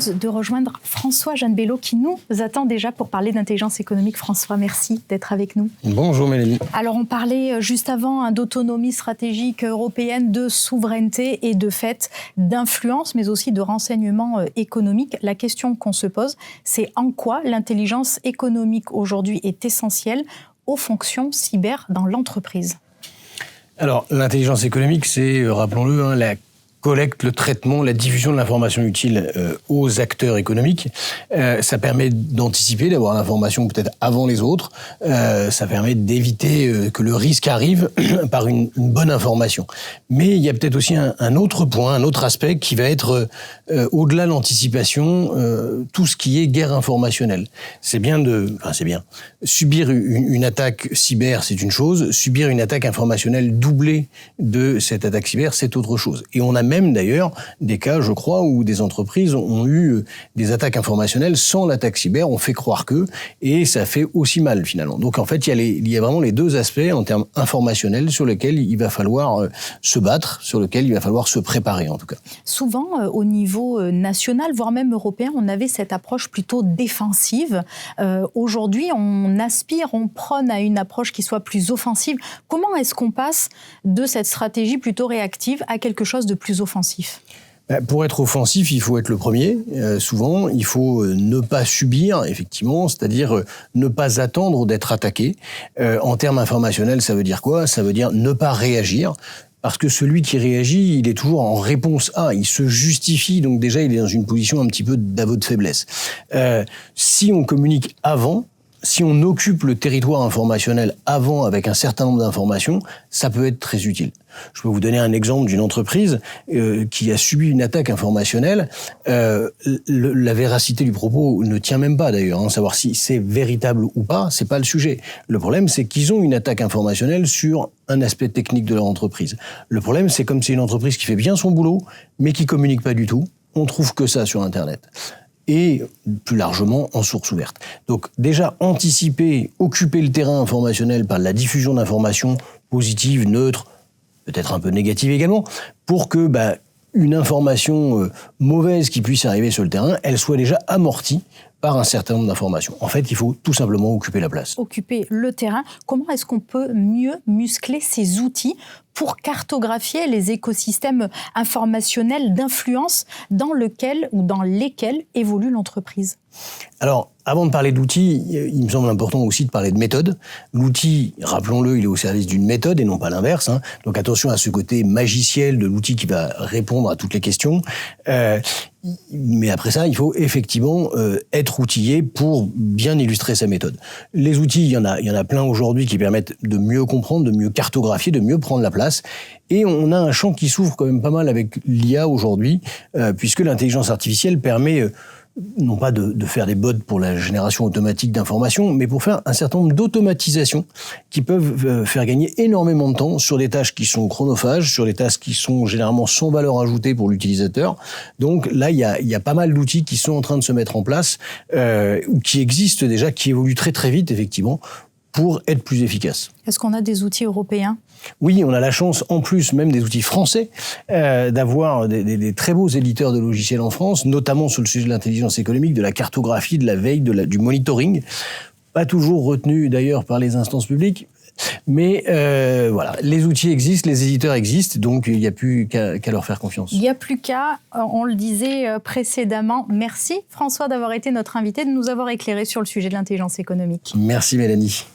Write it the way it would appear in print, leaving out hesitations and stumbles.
propose de rejoindre François-Jeanne Bello qui nous attend déjà pour parler d'intelligence économique. François, merci d'être avec nous. Bonjour Mélanie. Alors on parlait juste avant d'autonomie stratégique européenne, de souveraineté et de fait d'influence, mais aussi de renseignement économique. La question qu'on se pose, c'est en quoi l'intelligence économique aujourd'hui est essentielle aux fonctions cyber dans l'entreprise. Alors l'intelligence économique, c'est, rappelons-le, la collecte, le traitement, la diffusion de l'information utile aux acteurs économiques. Ça permet d'anticiper, d'avoir l'information peut-être avant les autres. Ça permet d'éviter que le risque arrive par une bonne information. Mais il y a peut-être aussi un autre point, un autre aspect qui va être au-delà de l'anticipation, tout ce qui est guerre informationnelle. C'est bien. Subir une attaque cyber, c'est une chose. Subir une attaque informationnelle doublée de cette attaque cyber, c'est autre chose. Et on a même d'ailleurs des cas, je crois, où des entreprises ont eu des attaques informationnelles sans l'attaque cyber, on fait croire que, et ça fait aussi mal finalement. Donc en fait, il y a vraiment les deux aspects en termes informationnels sur lesquels il va falloir se battre, sur lesquels il va falloir se préparer en tout cas. Souvent, au niveau national, voire même européen, on avait cette approche plutôt défensive. Aujourd'hui, on aspire, on prône à une approche qui soit plus offensive. Comment est-ce qu'on passe de cette stratégie plutôt réactive à quelque chose de plus offensif ? Pour être offensif, il faut être le premier. Souvent, il faut ne pas subir, effectivement, c'est-à-dire ne pas attendre d'être attaqué. En termes informationnels, ça veut dire quoi ? Ça veut dire ne pas réagir. Parce que celui qui réagit, il est toujours en réponse à, il se justifie, donc déjà il est dans une position un petit peu d'aveu de faiblesse. Si on communique avant, si on occupe le territoire informationnel avant avec un certain nombre d'informations, ça peut être très utile. Je peux vous donner un exemple d'une entreprise qui a subi une attaque informationnelle. La véracité du propos ne tient même pas d'ailleurs, savoir si c'est véritable ou pas, c'est pas le sujet. Le problème, c'est qu'ils ont une attaque informationnelle sur un aspect technique de leur entreprise. Le problème, c'est comme c'est une entreprise qui fait bien son boulot, mais qui communique pas du tout. On trouve que ça sur Internet. Et plus largement en source ouverte. Donc déjà anticiper, occuper le terrain informationnel par la diffusion d'informations positives, neutres, peut-être un peu négatives également, pour que une information mauvaise qui puisse arriver sur le terrain, elle soit déjà amortie par un certain nombre d'informations. En fait, il faut tout simplement occuper la place. Occuper le terrain. Comment est-ce qu'on peut mieux muscler ces outils pour cartographier les écosystèmes informationnels d'influence dans lesquels évolue l'entreprise ? Alors, avant de parler d'outils, il me semble important aussi de parler de méthode. L'outil, rappelons-le, il est au service d'une méthode et non pas l'inverse. Donc attention à ce côté magiciel de l'outil qui va répondre à toutes les questions. Mais après ça, il faut effectivement être outillé pour bien illustrer sa méthode. Les outils, il y en a plein aujourd'hui qui permettent de mieux comprendre, de mieux cartographier, de mieux prendre la place. Et on a un champ qui s'ouvre quand même pas mal avec l'IA aujourd'hui, puisque l'intelligence artificielle permet non pas de faire des bots pour la génération automatique d'informations, mais pour faire un certain nombre d'automatisations qui peuvent faire gagner énormément de temps sur des tâches qui sont chronophages, sur des tâches qui sont généralement sans valeur ajoutée pour l'utilisateur. Donc là, il y a pas mal d'outils qui sont en train de se mettre en place, ou qui existent déjà, qui évoluent très très vite, effectivement, pour être plus efficaces. Est-ce qu'on a des outils européens ? Oui, on a la chance, en plus même des outils français, d'avoir des très beaux éditeurs de logiciels en France, notamment sur le sujet de l'intelligence économique, de la cartographie, de la veille, du monitoring. Pas toujours retenu d'ailleurs par les instances publiques. Mais voilà, les outils existent, les éditeurs existent, donc il n'y a plus qu'à leur faire confiance. Il n'y a plus qu'à, on le disait précédemment. Merci François d'avoir été notre invité, de nous avoir éclairé sur le sujet de l'intelligence économique. Merci Mélanie.